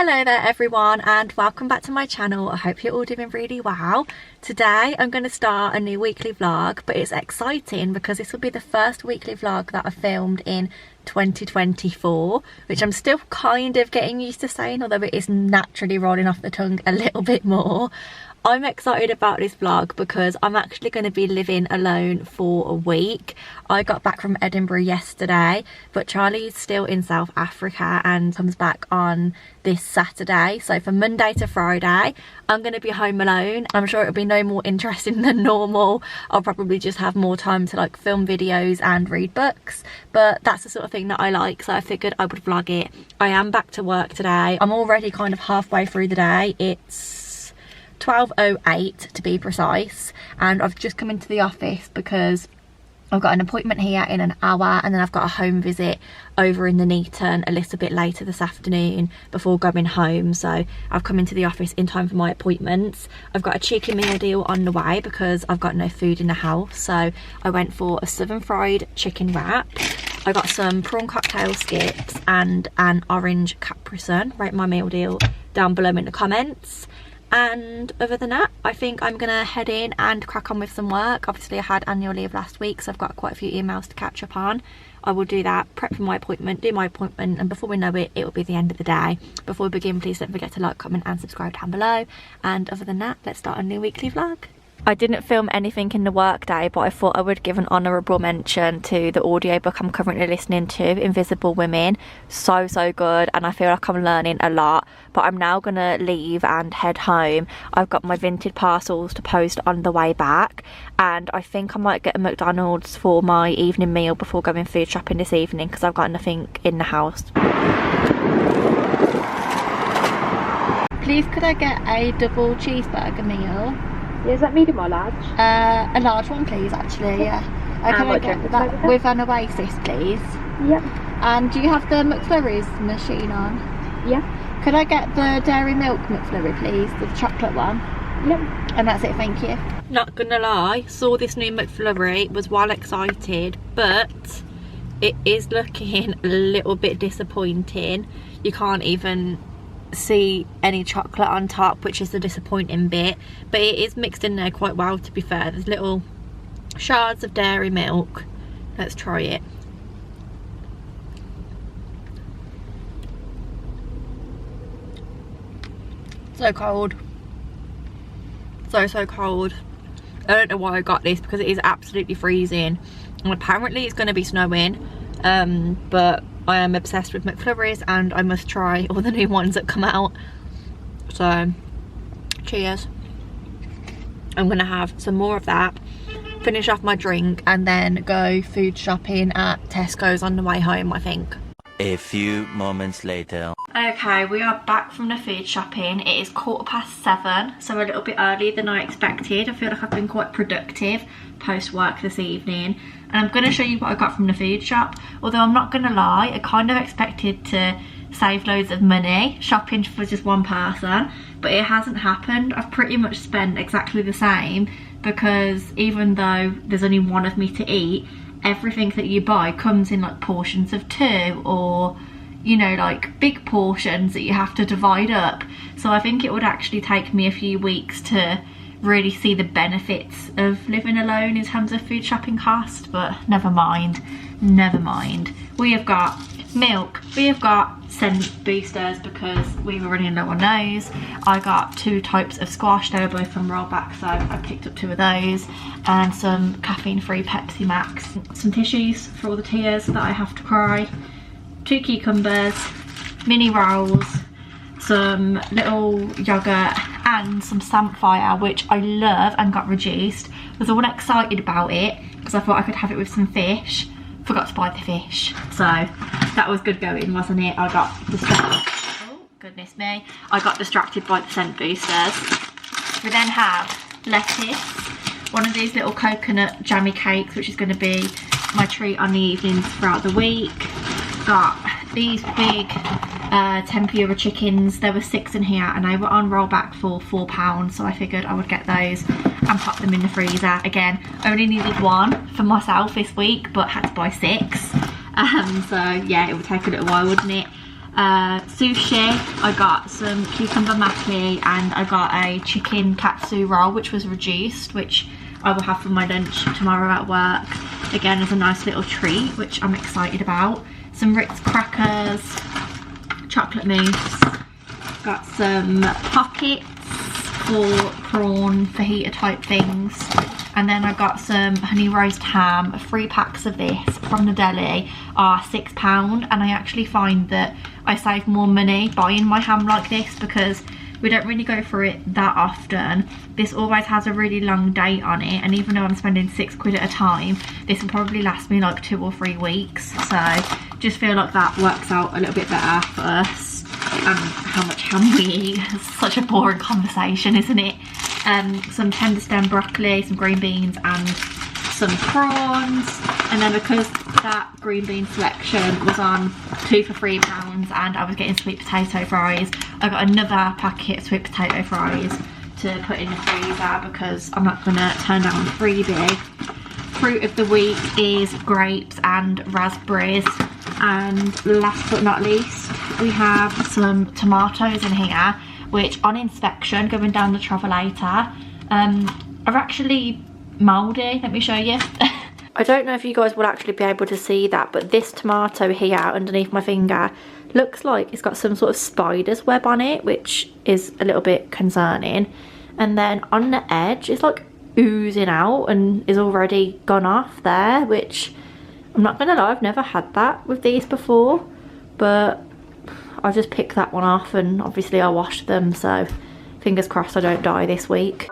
Hello there everyone, and welcome back to my channel. I hope you're all doing really well. Today I'm going to start a new weekly vlog, but it's exciting because this will be the first weekly vlog that I filmed in 2024, which I'm still kind of getting used to saying, although it is naturally rolling off the tongue a little bit more. I'm excited about this vlog because I'm actually going to be living alone for a week. I got back from Edinburgh yesterday, but Charlie's still in South Africa and comes back on this Saturday. So from Monday to Friday, I'm going to be home alone. I'm sure it'll be no more interesting than normal. I'll probably just have more time to like film videos and read books, but that's the sort of thing that I like, so I figured I would vlog it. I am back to work today. I'm already kind of halfway through the day. It's 12:08 to be precise, and I've just come into the office because I've got an appointment here in an hour, and then I've got a home visit over in the Neaton a little bit later this afternoon before going home. So I've come into the office in time for my appointments. I've got a cheeky meal deal on the way because I've got no food in the house, so I went for a southern fried chicken wrap. I got some prawn cocktail skips and an orange Capri-Sun. Rate my meal deal down below in the comments. And other than that, I think I'm gonna head in and crack on with some work. Obviously I had annual leave last week, so I've got quite a few emails to catch up on. I will do that, prep for my appointment, do my appointment, and before we know it, it will be the end of the day. Before we begin, please don't forget to like, comment and subscribe down below. And other than that, let's start a new weekly vlog. I didn't film anything in the work day, but I thought I would give an honourable mention to the audiobook I'm currently listening to, Invisible Women. So good, and I feel like I'm learning a lot. But I'm now gonna leave and head home. I've got my Vinted parcels to post on the way back, and I think I might get a McDonald's for my evening meal before going food shopping this evening because I've got nothing in the house. Please could I get a double cheeseburger meal? Yeah, is that medium or large? A large one please, actually, yeah. Can I get that with an Oasis please? Yep. And do you have the McFlurry's machine on? Yeah. Could I get the dairy milk McFlurry please, the chocolate one? Yep. And that's it, thank you. Not gonna lie, saw this new McFlurry, was well excited, but it is looking a little bit disappointing. You can't even see any chocolate on top, which is the disappointing bit, but it is mixed in there quite well, to be fair. There's little shards of dairy milk. Let's try it. So cold, so cold. I don't know why I got this because it is absolutely freezing, and apparently it's going to be snowing, but I am obsessed with McFlurries and I must try all the new ones that come out. So cheers. I'm gonna have some more of that, finish off my drink, and then go food shopping at Tesco's on the way home, I think. A few moments later. Okay, we are back from the food shopping. It is 7:15, so a little bit earlier than I expected. I feel like I've been quite productive post work this evening, and I'm going to show you what I got from the food shop. Although I'm not going to lie, I kind of expected to save loads of money shopping for just one person, but it hasn't happened. I've pretty much spent exactly the same, because even though there's only one of me to eat, everything that you buy comes in like portions of 2, or you know, like big portions that you have to divide up. So I think it would actually take me a few weeks to really see the benefits of living alone in terms of food shopping costs, but never mind, never mind. We have got milk, we have got scent boosters because we were running low on those. I got 2 types of squash, they were both from Rollback, so I picked up 2 of those, and some caffeine free Pepsi Max, some tissues for all the tears that I have to cry, 2 cucumbers, mini rolls, some little yogurt, and some Samphire, which I love and got reduced. Was all excited about it because I thought I could have it with some fish. Forgot to buy the fish, so that was good going, wasn't it? I got distracted. Oh goodness me, I got distracted by the scent boosters. We then have lettuce, one of these little coconut jammy cakes, which is going to be my treat on the evenings throughout the week. Got these big tempura chickens. There were 6 in here and they were on Rollback for £4, so I figured I would get those and pop them in the freezer. Again, only needed 1 for myself this week, but had to buy 6. So yeah, it would take a little while, wouldn't it? sushi, I got some cucumber maki, and I got a chicken katsu roll which was reduced, which I will have for my lunch tomorrow at work. Again, as a nice little treat, which I'm excited about. Some Ritz crackers, chocolate mousse, got some pockets for prawn fajita type things, and then I got some honey roast ham. 3 packs of this from the deli are £6, and I actually find that I save more money buying my ham like this because we don't really go through it that often. This always has a really long date on it, and even though I'm spending £6 at a time, this will probably last me like 2 or 3 weeks. So just feel like that works out a little bit better for us and how much ham we eat. It's such a boring conversation, isn't it? Some tender stem broccoli, some green beans and some prawns. And then because that green bean selection was on 2 for £3 and I was getting sweet potato fries, I got another packet of sweet potato fries to put in the freezer because I'm not gonna turn down a freebie. Fruit of the week is grapes and raspberries. And last but not least, we have some tomatoes in here, which on inspection, going down the travelator, are actually mouldy. Let me show you. I don't know if you guys will actually be able to see that, but this tomato here underneath my finger looks like it's got some sort of spider's web on it, which is a little bit concerning. And then on the edge, it's like oozing out and is already gone off there, which I'm not gonna lie, I've never had that with these before, but I just picked that one off and obviously I washed them, so fingers crossed I don't die this week.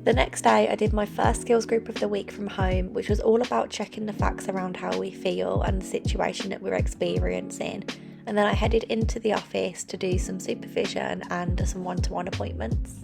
The next day I did my first skills group of the week from home, which was all about checking the facts around how we feel and the situation that we're experiencing, and then I headed into the office to do some supervision and some one-to-one appointments.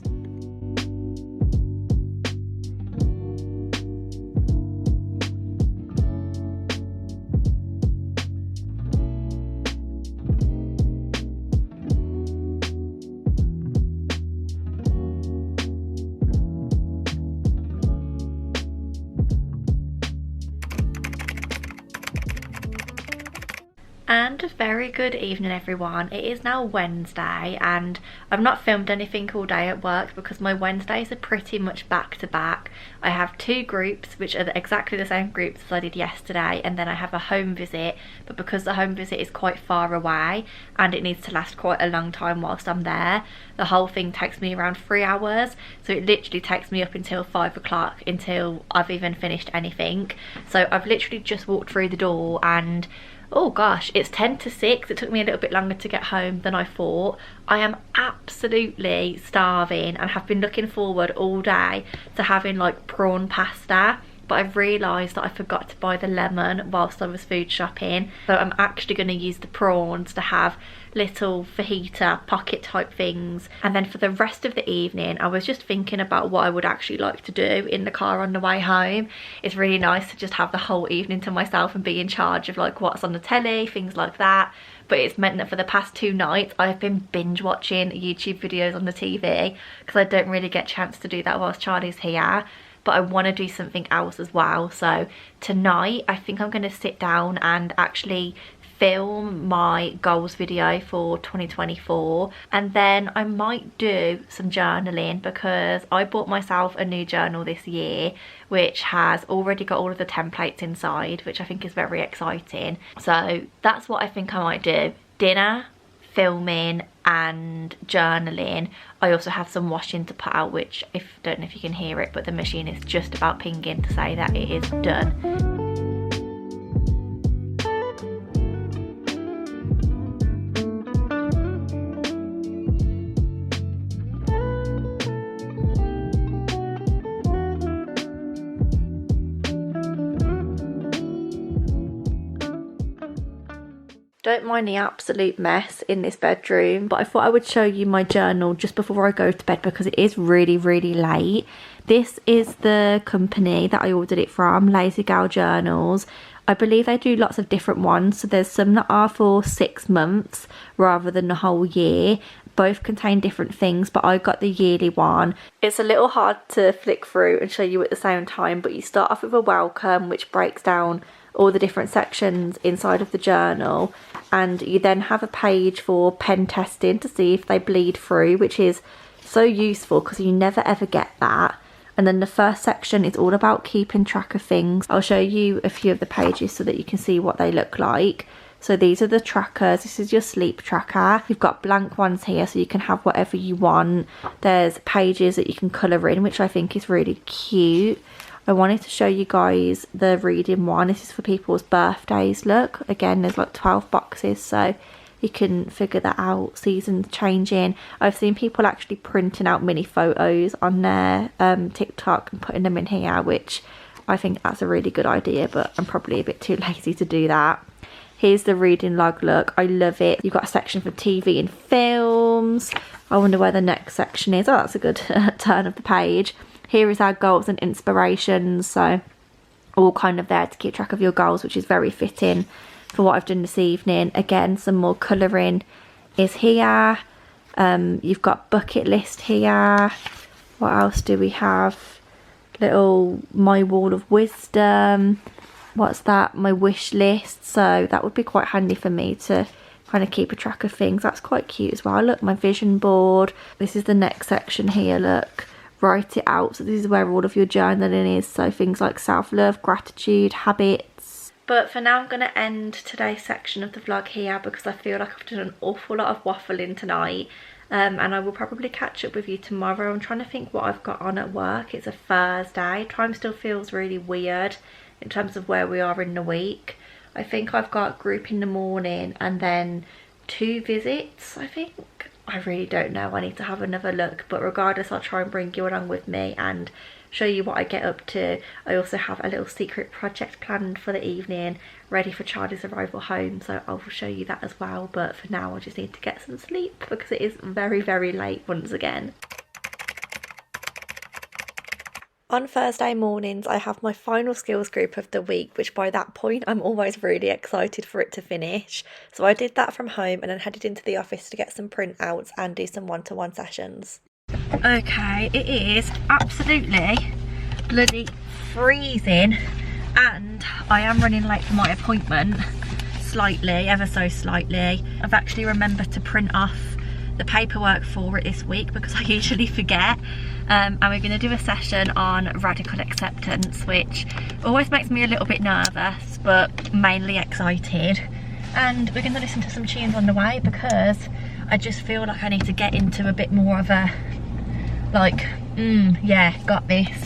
And a very good evening everyone. It is now Wednesday and I've not filmed anything all day at work because my Wednesdays are pretty much back to back. I have 2 groups which are exactly the same groups as I did yesterday, and then I have a home visit, but because the home visit is quite far away and it needs to last quite a long time whilst I'm there, the whole thing takes me around 3 hours, so it literally takes me up until 5 o'clock until I've even finished anything. So I've literally just walked through the door and oh gosh, it's 10 to 6. It took me a little bit longer to get home than I thought. I am absolutely starving and have been looking forward all day to having like prawn pasta, but I've realised that I forgot to buy the lemon whilst I was food shopping. So I'm actually going to use the prawns to have little fajita pocket type things. And then for the rest of the evening I was just thinking about what I would actually like to do in the car on the way home. It's really nice to just have the whole evening to myself and be in charge of like what's on the telly, things like that. But it's meant that for the past 2 nights I've been binge watching YouTube videos on the TV because I don't really get a chance to do that whilst Charlie's here. But I want to do something else as well. So tonight I think I'm going to sit down and actually film my goals video for 2024, and then I might do some journaling because I bought myself a new journal this year which has already got all of the templates inside, which I think is very exciting. So that's what I think I might do: dinner, filming and journaling. I also have some washing to put out, which don't know if you can hear it, but the machine is just about pinging to say that it is done. Don't mind the absolute mess in this bedroom, but I thought I would show you my journal just before I go to bed because it is really, really late. This is the company that I ordered it from, Lazy Gal Journals. I believe they do lots of different ones, so there's some that are for 6 months rather than the whole year. Both contain different things, but I got the yearly one. It's a little hard to flick through and show you at the same time, but you start off with a welcome, which breaks down all the different sections inside of the journal, and you then have a page for pen testing to see if they bleed through, which is so useful because you never ever get that. And then the first section is all about keeping track of things. I'll show you a few of the pages so that you can see what they look like. So these are the trackers. This is your sleep tracker. You've got blank ones here so you can have whatever you want. There's pages that you can colour in, which I think is really cute. I wanted to show you guys the reading one. This is for people's birthdays. Look, again, there's like 12 boxes, so you can figure that out. Seasons changing. I've seen people actually printing out mini photos on their TikTok and putting them in here, which I think that's a really good idea, but I'm probably a bit too lazy to do that. Here's the reading log. Look, I love it. You've got a section for TV and films. I wonder where the next section is. Oh, that's a good turn of the page. Here is our goals and inspirations, so all kind of there to keep track of your goals, which is very fitting for what I've done this evening. Again, some more colouring is here. You've got bucket list here. What else do we have? Little my wall of wisdom. What's that? My wish list. So that would be quite handy for me to kind of keep a track of things. That's quite cute as well. Look, my vision board. This is the next section here. Look. Write it out. So this is where all of your journaling is, so things like self-love, gratitude, habits. But for now I'm going to end today's section of the vlog here because I feel like I've done an awful lot of waffling tonight, and I will probably catch up with you tomorrow. I'm trying to think what I've got on at work. It's a Thursday. Time still feels really weird in terms of where we are in the week. I think I've got group in the morning and then 2 visits, I think. I really don't know. I need to have another look, but regardless, I'll try and bring you along with me and show you what I get up to. I also have a little secret project planned for the evening, ready for Charlie's arrival home, so I will show you that as well. But for now, I just need to get some sleep because it is very, very late once again. On Thursday mornings, I have my final skills group of the week, which by that point, I'm always really excited for it to finish. So I did that from home and then headed into the office to get some printouts and do some one-to-one sessions. Okay, it is absolutely bloody freezing and I am running late for my appointment, slightly, ever so slightly. I've actually remembered to print off the paperwork for it this week because I usually forget. And we're going to do a session on radical acceptance, which always makes me a little bit nervous but mainly excited. And we're going to listen to some tunes on the way because I just feel like I need to get into a bit more of a like, yeah, got this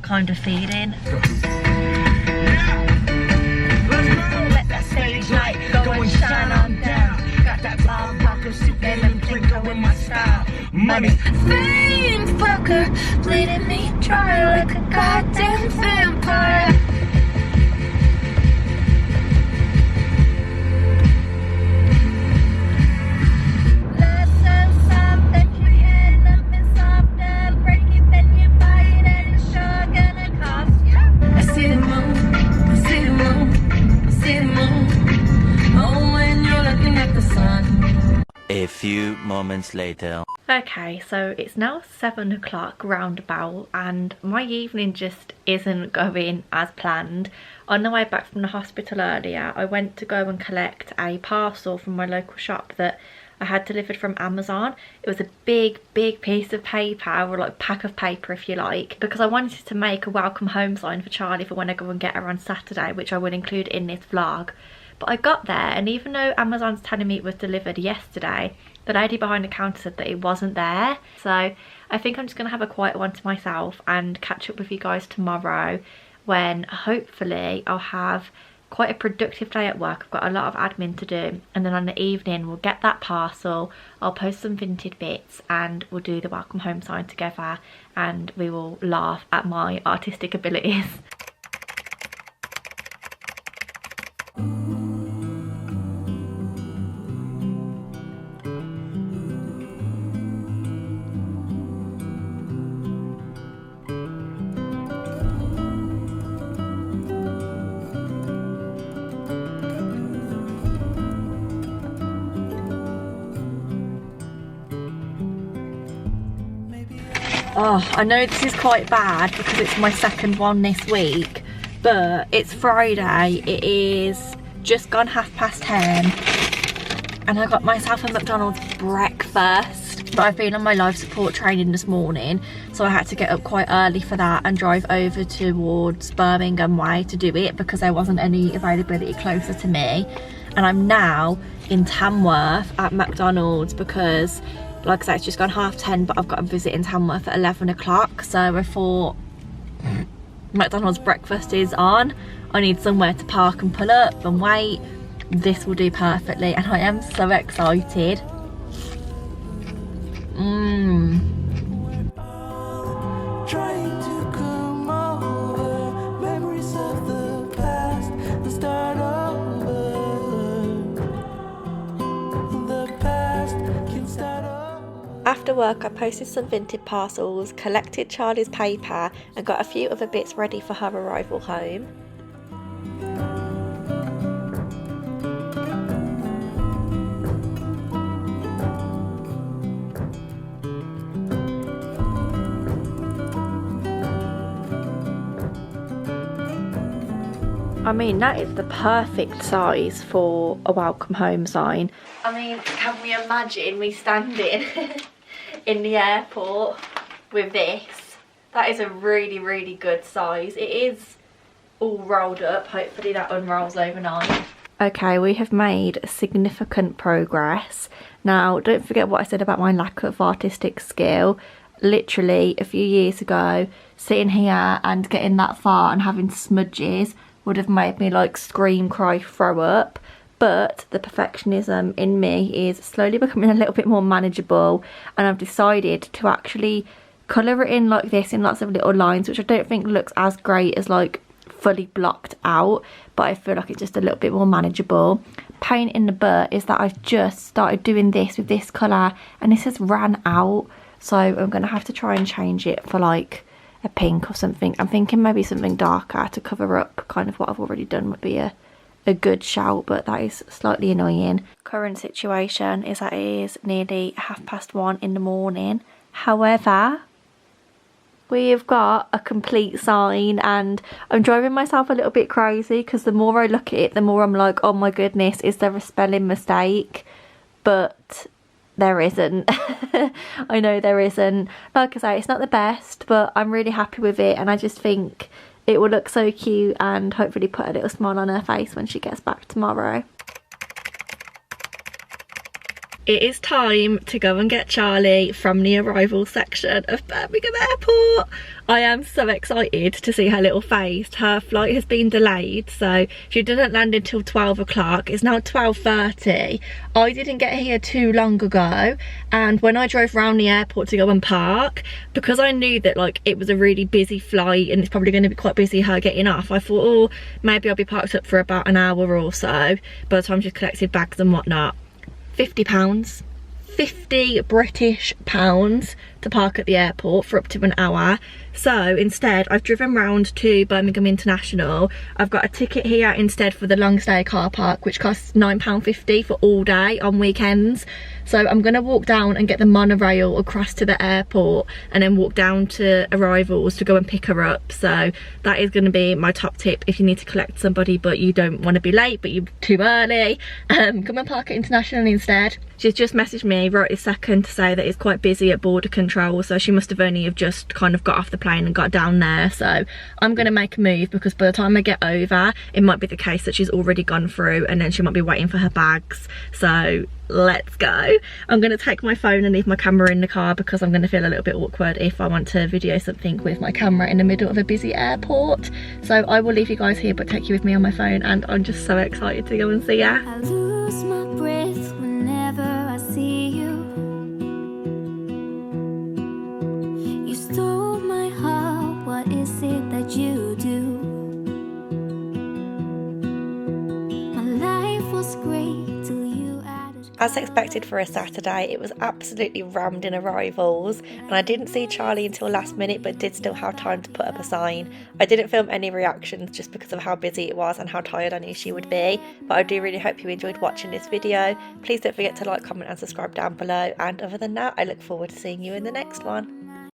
kind of feeling. Let that stage light go and shine on down. Got that bomb pocket suit and them blinker with my style. Money, fame, fucker, bleeding me dry like a goddamn vampire. Let's have some that you had nothing softer. Break it, then you buy it, and it's sure gonna cost you. I see the moon, I see the moon, I see the moon. Oh, when you're looking at the sun. A few moments later. Okay, so it's now 7 o'clock roundabout and my evening just isn't going as planned. On the way back from the hospital earlier, I went to go and collect a parcel from my local shop that I had delivered from Amazon. It was a big piece of paper, or like pack of paper if you like, because I wanted to make a welcome home sign for Charlie for when I go and get her on Saturday, which I will include in this vlog. But I got there and even though Amazon's telling me it was delivered yesterday, the lady behind the counter said that it wasn't there. So I think I'm just going to have a quiet one to myself and catch up with you guys tomorrow when hopefully I'll have quite a productive day at work. I've got a lot of admin to do, and then on the evening we'll get that parcel, I'll post some Vinted bits and we'll do the welcome home sign together and we will laugh at my artistic abilities. Oh, I know this is quite bad because it's my second one this week, but it's Friday. It is just gone 10:30 and I got myself a McDonald's breakfast. But I've been on my life support training this morning, so I had to get up quite early for that and drive over towards Birmingham way to do it because there wasn't any availability closer to me. And I'm now in Tamworth at McDonald's because, like I said, it's just gone 10:30, but I've got a visit in Tamworth at 11 o'clock. So I thought, McDonald's breakfast is on. I need somewhere to park and pull up and wait. This will do perfectly, and I am so excited. Trying to come over, memories of the past and start over. The past can start over. After work, I posted some Vinted parcels, collected Charlie's paper and got a few other bits ready for her arrival home. I mean, that is the perfect size for a welcome home sign. I mean, can we imagine me standing in the airport with this? That is a really, really good size. It is all rolled up. Hopefully that unrolls overnight. Okay, we have made significant progress. Now, don't forget what I said about my lack of artistic skill. Literally, a few years ago, sitting here and getting that far and having smudges would have made me like scream, cry, throw up. But the perfectionism in me is slowly becoming a little bit more manageable, and I've decided to actually colour it in like this in lots of little lines, which I don't think looks as great as like fully blocked out, but I feel like it's just a little bit more manageable. Pain in the butt is that I've just started doing this with this colour and this has ran out, so I'm going to have to try and change it for like a pink or something. I'm thinking maybe something darker to cover up kind of what I've already done would be a good shout, but that is slightly annoying. Current situation is that it is nearly 1:30 in the morning. However, we've got a complete sign and I'm driving myself a little bit crazy because the more I look at it, the more I'm like, oh my goodness, is there a spelling mistake? But there isn't. I know there isn't. Like I say, it's not the best, but I'm really happy with it, and I just think it will look so cute and hopefully put a little smile on her face when she gets back tomorrow. It is time to go and get Charlie from the arrival section of Birmingham Airport. I am so excited to see her little face. Her flight has been delayed, so she didn't land until 12 o'clock. It's now 12:30. I didn't get here too long ago, and when I drove around the airport to go and park, because I knew that like it was a really busy flight and it's probably going to be quite busy her getting off, I thought, oh, maybe I'll be parked up for about an hour or so by the time she's collected bags and whatnot. £50, 50 British pounds to park at the airport for up to an hour. So instead I've driven round to Birmingham International. I've got a ticket here instead for the long stay car park, which costs £9.50 for all day on weekends. So I'm going to walk down and get the monorail across to the airport and then walk down to arrivals to go and pick her up. So that is going to be my top tip if you need to collect somebody but you don't want to be late but you're too early. Come and park at International instead. She's just messaged me right this second to say that it's quite busy at border control, so she must have only have just kind of got off the plane and got down there. So I'm going to make a move because by the time I get over it might be the case that she's already gone through and then she might be waiting for her bags. So let's go. I'm going to take my phone and leave my camera in the car because I'm going to feel a little bit awkward if I want to video something with my camera in the middle of a busy airport. So I will leave you guys here but take you with me on my phone, and I'm just so excited to go and see her. I lose my breath whenever I see you. You stole my heart, what is it that you do? My life was great till you added. As expected for a Saturday, it was absolutely rammed in arrivals, and I didn't see Charlie until last minute but did still have time to put up a sign. I didn't film any reactions just because of how busy it was and how tired I knew she would be, but I do really hope you enjoyed watching this video. Please don't forget to like, comment and subscribe down below, and other than that I look forward to seeing you in the next one.